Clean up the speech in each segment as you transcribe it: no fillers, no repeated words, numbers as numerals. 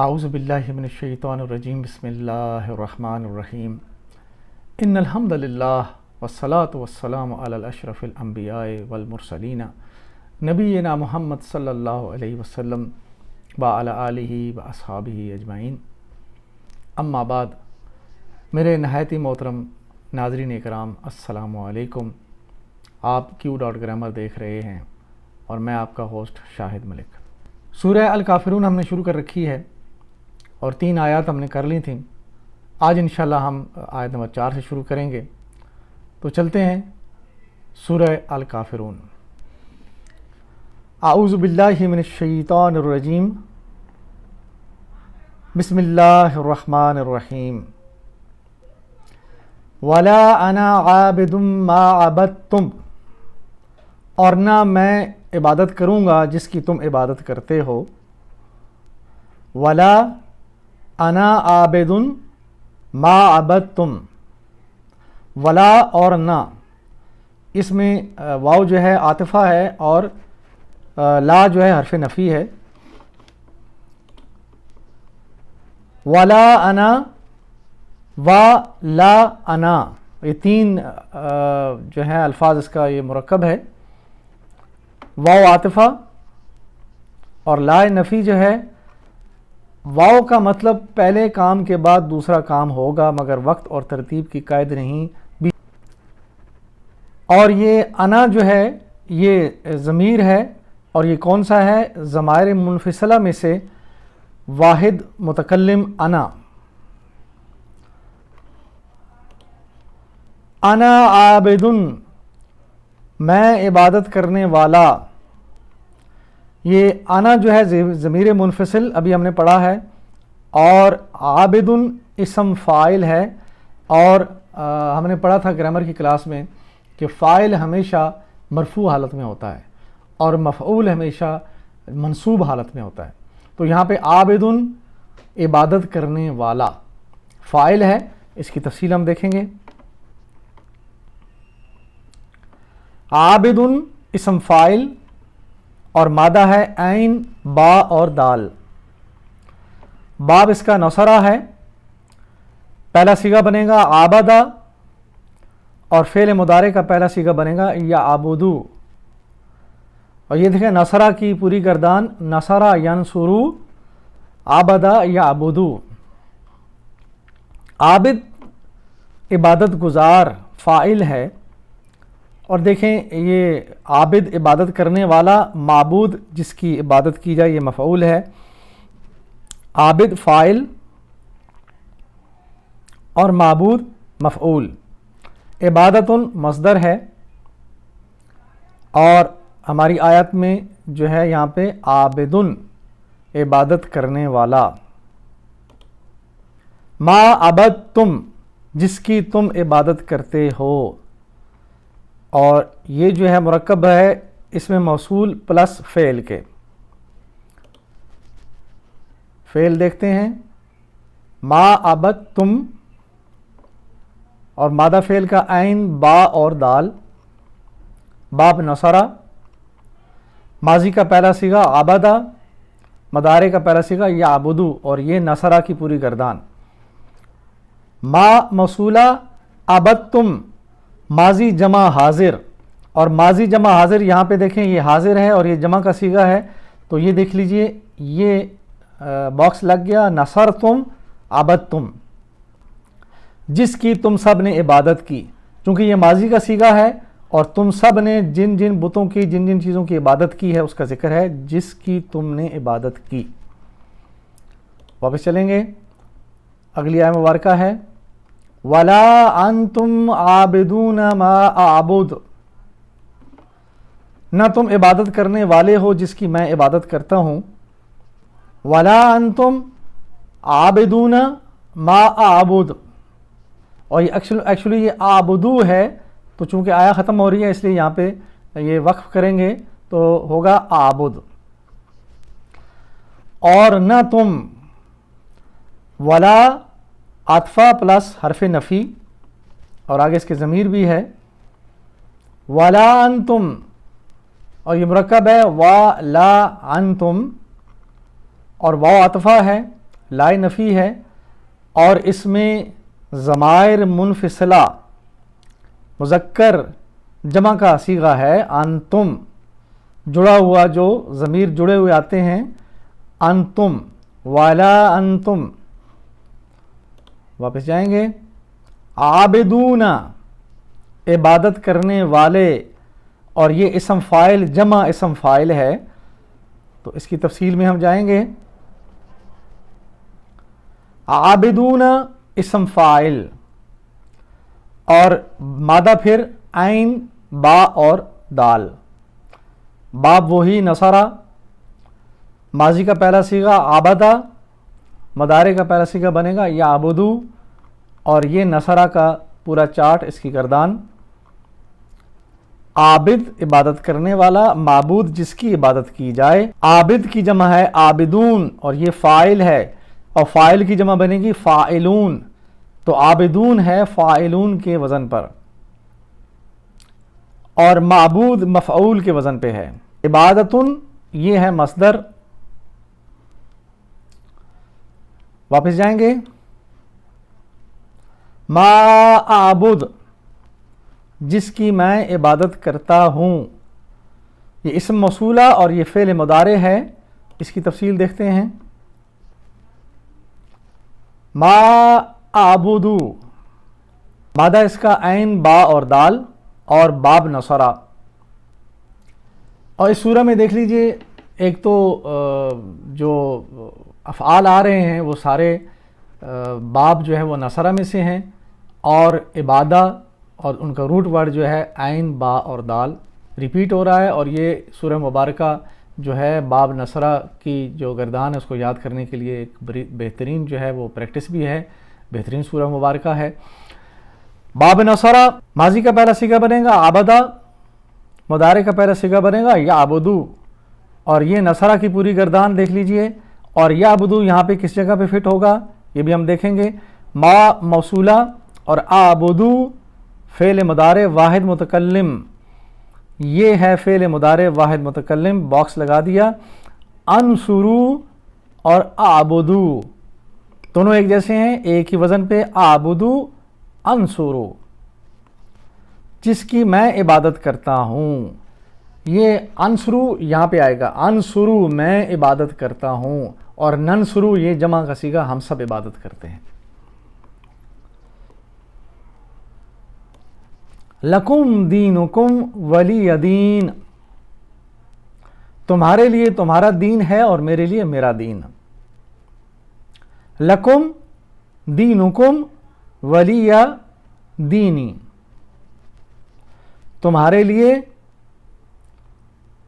اعوذ باللہ من الشیطان الرجیم بسم اللہ الرحمن الرحیم ان الحمد للہ والصلاة والسلام علی الاشرف الانبیاء والمرسلین نبینا محمد صلی اللہ علیہ وسلم وعلی آلہ واصحابہ اجمعین. اما بعد، میرے نہایت ہی محترم ناظرین اکرام، السلام علیکم. آپ Q.Grammar دیکھ رہے ہیں اور میں آپ کا ہوسٹ شاہد ملک. سورہ الکافرون ہم نے شروع کر رکھی ہے اور 3 آیات ہم نے کر لی تھیں. آج انشاءاللہ ہم آیت نمبر 4 سے شروع کریں گے. تو چلتے ہیں سورہ الکافرون. اعوذ باللہ من الشیطان الرجیم بسم اللہ الرحمن الرحیم. ولا انا عابد ما عبدتم، اور نہ میں عبادت کروں گا جس کی تم عبادت کرتے ہو. ولا انا عابد ما عبدتم، ولا اور نہ، اس میں واو جو ہے عاطفہ ہے اور لا جو ہے حرف نفی ہے. ولا انا و لا انا، یہ 3 جو ہے الفاظ اس کا یہ مرکب ہے. واو عاطفہ اور لا نفی جو ہے، واو کا مطلب پہلے کام کے بعد دوسرا کام ہوگا مگر وقت اور ترتیب کی قید نہیں. اور یہ انا جو ہے یہ ضمیر ہے، اور یہ کون سا ہے؟ ضمائر منفصلہ میں سے واحد متکلم انا. انا عابدن، میں عبادت کرنے والا. یہ انا جو ہے ضمیر منفصل ابھی ہم نے پڑھا ہے، اور عابدن اسم فاعل ہے. اور ہم نے پڑھا تھا گرامر کی کلاس میں کہ فاعل ہمیشہ مرفوع حالت میں ہوتا ہے اور مفعول ہمیشہ منصوب حالت میں ہوتا ہے. تو یہاں پہ عابدن عبادت کرنے والا فاعل ہے. اس کی تفصیل ہم دیکھیں گے. عابدن اسم فاعل اور مادہ ہے عین با اور دال. باب اس کا نوسرہ ہے. پہلا صیغہ بنے گا عابدہ، اور فعل مضارع کا پہلا صیغہ بنے گا یعبدو. اور یہ دیکھیں نصرہ کی پوری گردان، نصرہ ینصرو، عابدہ یعبدو. عابد عبادت گزار فاعل ہے، اور دیکھیں یہ عابد عبادت کرنے والا، معبود جس کی عبادت کی جائے یہ مفعول ہے. عابد فاعل اور معبود مفعول. عبادت مصدر ہے، اور ہماری آیت میں جو ہے یہاں پہ عابدن عبادت کرنے والا. ما عبدتم، جس کی تم عبادت کرتے ہو. اور یہ جو ہے مرکب ہے اس میں موصول پلس فعل کے. فعل دیکھتے ہیں ما عبدتم، اور مادہ فعل کا عین با اور دال. باب نصرہ، ماضی کا پہلا صیغہ عبدہ، مضارع کا پہلا صیغہ یعبدو، اور یہ نصرہ کی پوری گردان. ما موصولہ، عبدتم ماضی جمع حاضر. اور ماضی جمع حاضر یہاں پہ دیکھیں یہ حاضر ہے اور یہ جمع کا صیغہ ہے. تو یہ دیکھ لیجئے یہ باکس لگ گیا. نصرتم عبدتم، جس کی تم سب نے عبادت کی. چونکہ یہ ماضی کا صیغہ ہے اور تم سب نے جن جن بتوں کی جن جن چیزوں کی عبادت کی ہے اس کا ذکر ہے، جس کی تم نے عبادت کی. واپس چلیں گے. اگلی آیت مبارکہ ہے وَلَا أَنْتُمْ عَابِدُونَ مَا أَعْبُدُ، نہ تم عبادت کرنے والے ہو جس کی میں عبادت کرتا ہوں. وَلَا أَنْتُمْ عَابِدُونَ مَا أَعْبُدُ، اور یہ ایکچولی یہ آبدو ہے، تو چونکہ آیا ختم ہو رہی ہے اس لیے یہاں پہ یہ وقف کریں گے تو ہوگا آبد. اور نہ تم، ولا عطفہ پلس حرف نفی، اور آگے اس کے ضمیر بھی ہے. ولا انتم، اور یہ مرکب ہے وا لا انتم، اور واو عطفہ ہے لائے نفی ہے اور اس میں ضمائر منفصلہ مذکر جمع کا صیغہ ہے انتم، جڑا ہوا جو ضمیر جڑے ہوئے آتے ہیں انتم ولا انتم. واپس جائیں گے. عابدون عبادت کرنے والے، اور یہ اسم فاعل جمع اسم فاعل ہے تو اس کی تفصیل میں ہم جائیں گے. عابدون اسم فاعل اور مادہ پھر عین با اور دال. باب وہی نصرہ، ماضی کا پہلا صیغہ عبدہ، مضارع کا پہلا صیغہ بنے گا یعبدو، اور یہ نصرہ کا پورا چارٹ اس کی گردان. عابد عبادت کرنے والا، معبود جس کی عبادت کی جائے. عابد کی جمع ہے عابدون اور یہ فاعل ہے، اور فاعل کی جمع بنے گی فاعلون، تو عابدون ہے فاعلون کے وزن پر، اور معبود مفعول کے وزن پہ ہے. عبادتن یہ ہے مصدر. واپس جائیں گے. ما اعبد جس کی میں عبادت کرتا ہوں، یہ اسم موصولہ اور یہ فعل مضارع ہے. اس کی تفصیل دیکھتے ہیں. ما اعبدو، مادہ اس کا عین با اور دال اور باب نصرہ. اور اس سورہ میں دیکھ لیجئے ایک تو جو افعال آ رہے ہیں وہ سارے باب جو ہے وہ نصرہ میں سے ہیں، اور عبادہ اور ان کا روٹ ورڈ جو ہے عین با اور دال ریپیٹ ہو رہا ہے. اور یہ سورہ مبارکہ جو ہے باب نصرہ کی جو گردان ہے اس کو یاد کرنے کے لیے ایک بہترین جو ہے وہ پریکٹس بھی ہے، بہترین سورہ مبارکہ ہے. باب نصرہ ماضی کا پہلا صیغہ بنے گا عبدہ، مضارع کا پہلا صیغہ بنے گا یعبدو، اور یہ نصرہ کی پوری گردان دیکھ لیجئے. اور یعبدو یہاں پہ کس جگہ پہ فٹ ہوگا یہ بھی ہم دیکھیں گے. ما موصولہ اور اعبدو فعل مضارع واحد متکلم، یہ ہے فعل مضارع واحد متکلم، باکس لگا دیا. انصرو اور اعبدو دونوں ایک جیسے ہیں، ایک ہی وزن پہ اعبدو انصرو، جس کی میں عبادت کرتا ہوں. یہ انصرو یہاں پہ آئے گا، انصرو میں عبادت کرتا ہوں، اور ننصرو یہ جمع کا صیغہ ہم سب عبادت کرتے ہیں. لکم دینکم ولی دین، تمہارے لیے تمہارا دین ہے اور میرے لیے میرا دین. لکم دینکم ولی دینی، تمہارے لیے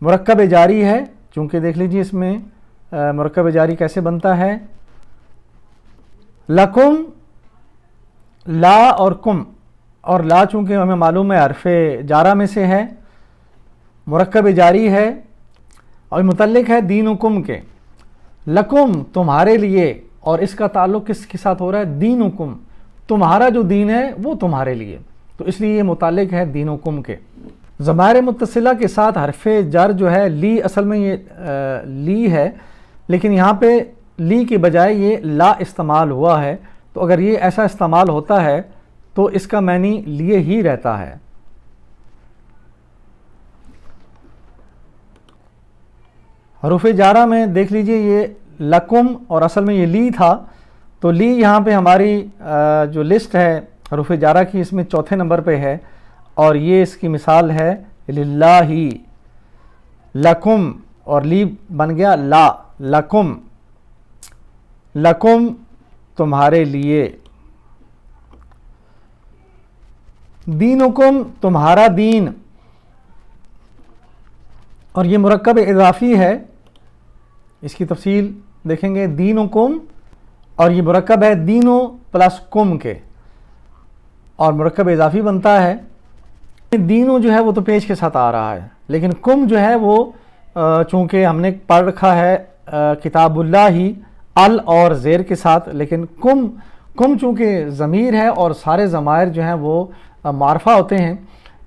مرکب جاری ہے، چونکہ دیکھ لیجیے اس میں مرکب جاری کیسے بنتا ہے. لکم لا اور کم، اور لا چونکہ ہمیں معلوم ہے حرف جارہ میں سے ہے، مرکب جاری ہے اور متعلق ہے دین و کم کے. لکم تمہارے لیے، اور اس کا تعلق کس کے ساتھ ہو رہا ہے؟ دین و کم، تمہارا جو دین ہے وہ تمہارے لیے، تو اس لیے یہ متعلق ہے دین و کم کے. ضمائر متصلہ کے ساتھ حرف جر جو ہے لی، اصل میں یہ لی ہے، لیکن یہاں پہ لی کے بجائے یہ لا استعمال ہوا ہے. تو اگر یہ ایسا استعمال ہوتا ہے تو اس کا معنی لیے ہی رہتا ہے. حروف جارہ میں دیکھ لیجئے یہ لکم اور اصل میں یہ لی تھا، تو لی یہاں پہ ہماری جو لسٹ ہے حروف جارہ کی اس میں چوتھے نمبر پہ ہے، اور یہ اس کی مثال ہے للہ. لکم اور لی بن گیا لا، لکم، لکم تمہارے لیے. دینکم تمہارا دین، اور یہ مرکب اضافی ہے، اس کی تفصیل دیکھیں گے. دینکم، اور یہ مرکب ہے دینو پلس کم کے، اور مرکب اضافی بنتا ہے. دینو جو ہے وہ تو پیش کے ساتھ آ رہا ہے، لیکن کم جو ہے وہ چونکہ ہم نے پڑھ رکھا ہے کتاب اللہ ہی ال اور زیر کے ساتھ، لیکن کم چونکہ ضمیر ہے اور سارے ضمائر جو ہیں وہ معرفہ ہوتے ہیں،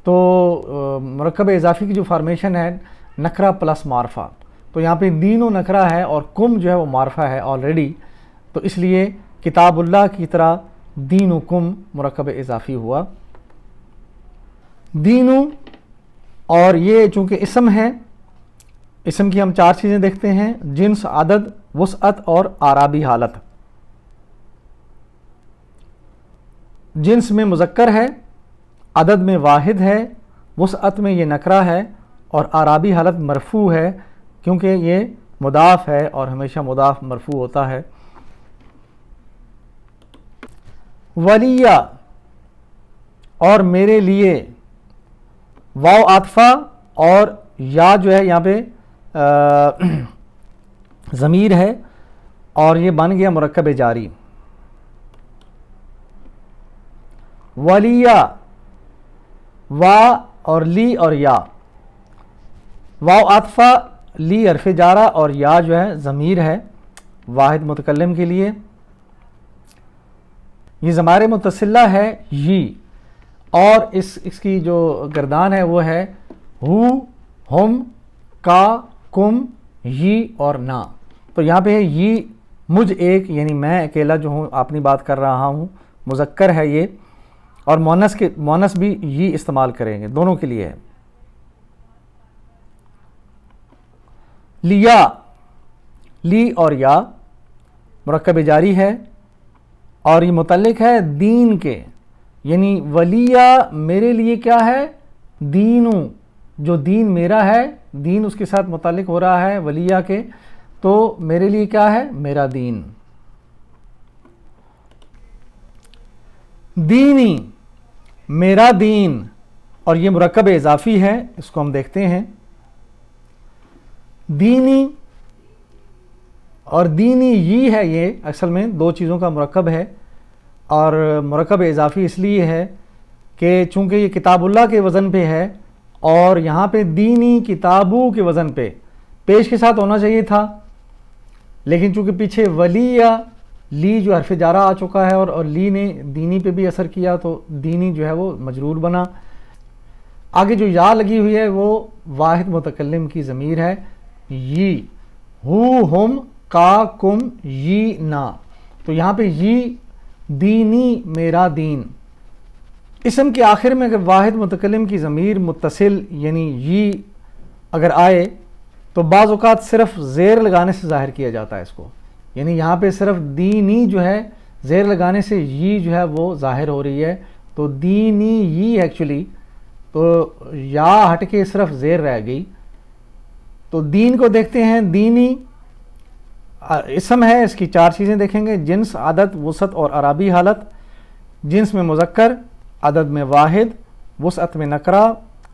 تو مرکب اضافی کی جو فارمیشن ہے نکرہ پلس معرفہ، تو یہاں پہ دین و نکرہ ہے اور کم جو ہے وہ معرفہ ہے آلریڈی، تو اس لیے کتاب اللہ کی طرح دینکم مرکب اضافی ہوا. دینو، اور یہ چونکہ اسم ہے، اسم کی ہم 4 چیزیں دیکھتے ہیں: جنس، عدد، وسعت اور اعرابی حالت. جنس میں مذکر ہے، عدد میں واحد ہے، وسعت میں یہ نکرہ ہے، اور اعرابی حالت مرفوع ہے کیونکہ یہ مضاف ہے اور ہمیشہ مضاف مرفوع ہوتا ہے. ولیہ، اور میرے لیے، واو عاطفہ اور یا جو ہے یہاں پہ ضمیر ہے اور یہ بن گیا مرکب جاری. ولیہ، وا اور لی اور یا، واو عاطفہ، لی حرف جارہ اور یا جو ہے ضمیر ہے واحد متکلم کے لیے. یہ ضمائر متصلہ ہے یہ، اور اس کی جو گردان ہے وہ ہے ہو، ہم، کا، کم، یہ اور نا. تو یہاں پہ ہے یہ مجھ ایک، یعنی میں اکیلا جو ہوں اپنی بات کر رہا ہوں، مذکر ہے یہ، اور مؤنث بھی یہ استعمال کریں گے، دونوں کے لیے ہے. لیا، لی اور یا مرکب جاری ہے اور یہ متعلق ہے دین کے، یعنی ولیہ میرے لیے کیا ہے؟ دینو، جو دین میرا ہے، دین اس کے ساتھ متعلق ہو رہا ہے ولیہ کے، تو میرے لیے کیا ہے؟ میرا دین. دینی، میرا دین، اور یہ مرکب اضافی ہے، اس کو ہم دیکھتے ہیں. دینی اور دینی یہ ہے، یہ اصل میں 2 چیزوں کا مرکب ہے، اور مرکب اضافی اس لیے ہے کہ چونکہ یہ کتاب اللہ کے وزن پہ ہے اور یہاں پہ دینی کتابوں کے وزن پہ پیش کے ساتھ ہونا چاہیے تھا، لیکن چونکہ پیچھے ولیہ، لی جو حرف جارہ آ چکا ہے اور لی نے دینی پہ بھی اثر کیا تو دینی جو ہے وہ مجرور بنا. آگے جو یا لگی ہوئی ہے وہ واحد متکلم کی ضمیر ہے، یہ، ہو، ہم، کا، کم، یہ، نا. تو یہاں پہ یہ دینی، میرا دین. اسم کے آخر میں اگر واحد متکلم کی ضمیر متصل یعنی یہ اگر آئے تو بعض اوقات صرف زیر لگانے سے ظاہر کیا جاتا ہے اس کو، یعنی یہاں پہ صرف دینی جو ہے زیر لگانے سے یہ جو ہے وہ ظاہر ہو رہی ہے، تو دینی یہ ایکچولی، تو یا ہٹ کے صرف زیر رہ گئی. تو دین کو دیکھتے ہیں. دینی اسم ہے، اس کی 4 چیزیں دیکھیں گے: جنس، عدد، وسعت اور اعرابی حالت. جنس میں مذکر، عدد میں واحد، وسعت میں نکرہ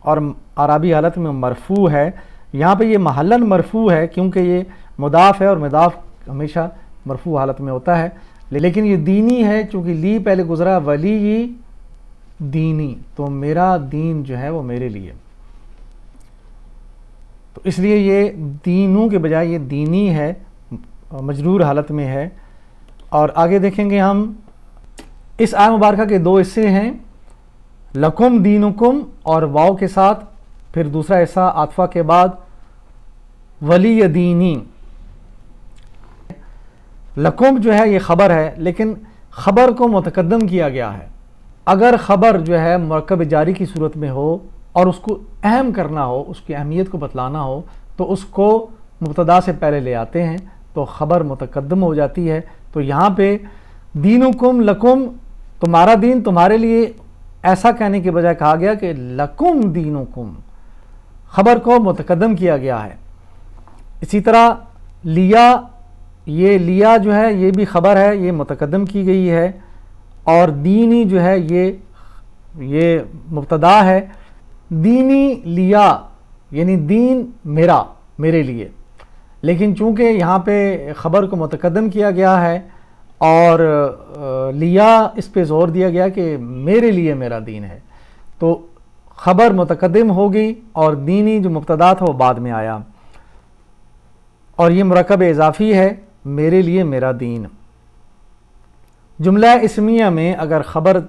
اور اعرابی حالت میں مرفوع ہے. یہاں پہ یہ محلن مرفوع ہے کیونکہ یہ مضاف ہے اور مضاف ہمیشہ مرفوع حالت میں ہوتا ہے، لیکن یہ دینی ہے چونکہ لی پہلے گزرا، ولی دینی، تو میرا دین جو ہے وہ میرے لیے، تو اس لیے یہ دینوں کے بجائے یہ دینی ہے، مجرور حالت میں ہے. اور آگے دیکھیں گے ہم اس آیت مبارکہ کے 2 حصے ہیں، لکم دینکم اور واو کے ساتھ، پھر دوسرا حصہ عاطفہ کے بعد ولی دینی. لکم جو ہے یہ خبر ہے، لیکن خبر کو متقدم کیا گیا ہے. اگر خبر جو ہے مرکب جاری کی صورت میں ہو اور اس کو اہم کرنا ہو، اس کی اہمیت کو بتلانا ہو، تو اس کو مبتدا سے پہلے لے آتے ہیں تو خبر متقدم ہو جاتی ہے. تو یہاں پہ دینکم، لکم، تمہارا دین تمہارے لیے، ایسا کہنے کے بجائے کہا گیا کہ لکم دینکم، خبر کو متقدم کیا گیا ہے. اسی طرح لیا، یہ لیا جو ہے یہ بھی خبر ہے، یہ متقدم کی گئی ہے، اور دینی جو ہے یہ مبتدا ہے. دینی لیا یعنی دین میرا، میرے لیے، لیکن چونکہ یہاں پہ خبر کو متقدم کیا گیا ہے اور لیا اس پہ زور دیا گیا کہ میرے لیے میرا دین ہے، تو خبر متقدم ہو گئی اور دینی جو مبتدا تھا وہ بعد میں آیا، اور یہ مرکب اضافی ہے، میرے لیے میرا دین. جملہ اسمیہ میں اگر خبر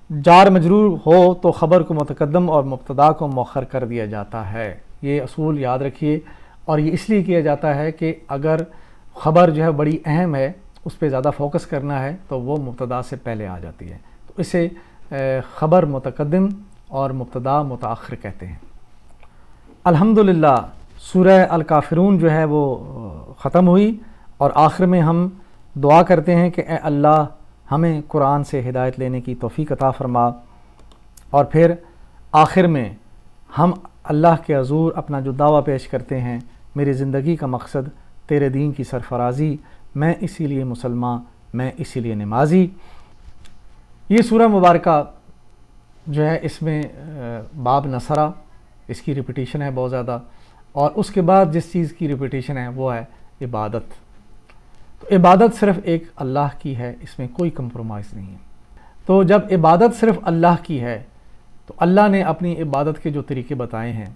جار مجرور ہو تو خبر کو متقدم اور مبتدا کو مؤخر کر دیا جاتا ہے. یہ اصول یاد رکھیے، اور یہ اس لیے کیا جاتا ہے کہ اگر خبر جو ہے بڑی اہم ہے، اس پہ زیادہ فوکس کرنا ہے تو وہ مبتدا سے پہلے آ جاتی ہے، تو اسے خبر متقدم اور مبتدا متاخر کہتے ہیں۔ الحمدللہ سورہ الکافرون جو ہے وہ ختم ہوئی، اور آخر میں ہم دعا کرتے ہیں کہ اے اللہ ہمیں قرآن سے ہدایت لینے کی توفیق عطا فرما، اور پھر آخر میں ہم اللہ کے حضور اپنا جو دعویٰ پیش کرتے ہیں، میری زندگی کا مقصد تیرے دین کی سرفرازی، میں اسی لیے مسلمان، میں اسی لیے نمازی۔ یہ سورہ مبارکہ جو ہے اس میں باب نصرہ، اس کی ریپیٹیشن ہے بہت زیادہ، اور اس کے بعد جس چیز کی ریپیٹیشن ہے وہ ہے عبادت۔ تو عبادت صرف ایک اللہ کی ہے، اس میں کوئی کمپرومائز نہیں ہے۔ تو جب عبادت صرف اللہ کی ہے تو اللہ نے اپنی عبادت کے جو طریقے بتائے ہیں،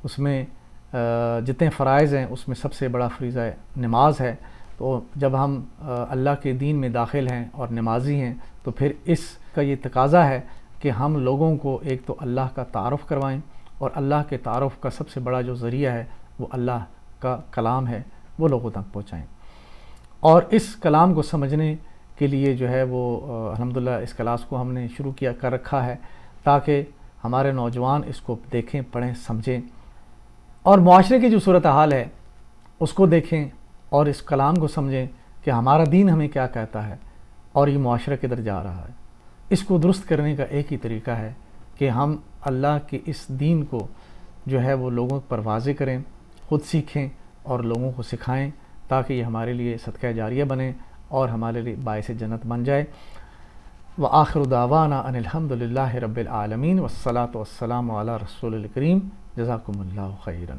اس میں جتنے فرائض ہیں اس میں سب سے بڑا فریضہ نماز ہے۔ تو جب ہم اللہ کے دین میں داخل ہیں اور نمازی ہیں تو پھر اس کا یہ تقاضا ہے کہ ہم لوگوں کو ایک تو اللہ کا تعارف کروائیں، اور اللہ کے تعارف کا سب سے بڑا جو ذریعہ ہے وہ اللہ کا کلام ہے، وہ لوگوں تک پہنچائیں۔ اور اس کلام کو سمجھنے کے لیے جو ہے وہ الحمدللہ اس کلاس کو ہم نے شروع کر رکھا ہے، تاکہ ہمارے نوجوان اس کو دیکھیں، پڑھیں، سمجھیں، اور معاشرے کی جو صورتحال ہے اس کو دیکھیں اور اس کلام کو سمجھیں کہ ہمارا دین ہمیں کیا کہتا ہے اور یہ معاشرہ کدھر جا رہا ہے۔ اس کو درست کرنے کا ایک ہی طریقہ ہے کہ ہم اللہ کے اس دین کو جو ہے وہ لوگوں پر واضح کریں، خود سیکھیں اور لوگوں کو سکھائیں، تاکہ یہ ہمارے لیے صدقہ جاریہ بنے اور ہمارے لیے باعث جنت بن جائے۔ وآخر دعوانا ان الحمدللہ رب العالمین والصلاة والسلام علی رسول الکریم۔ جزاکم اللہ خیرا۔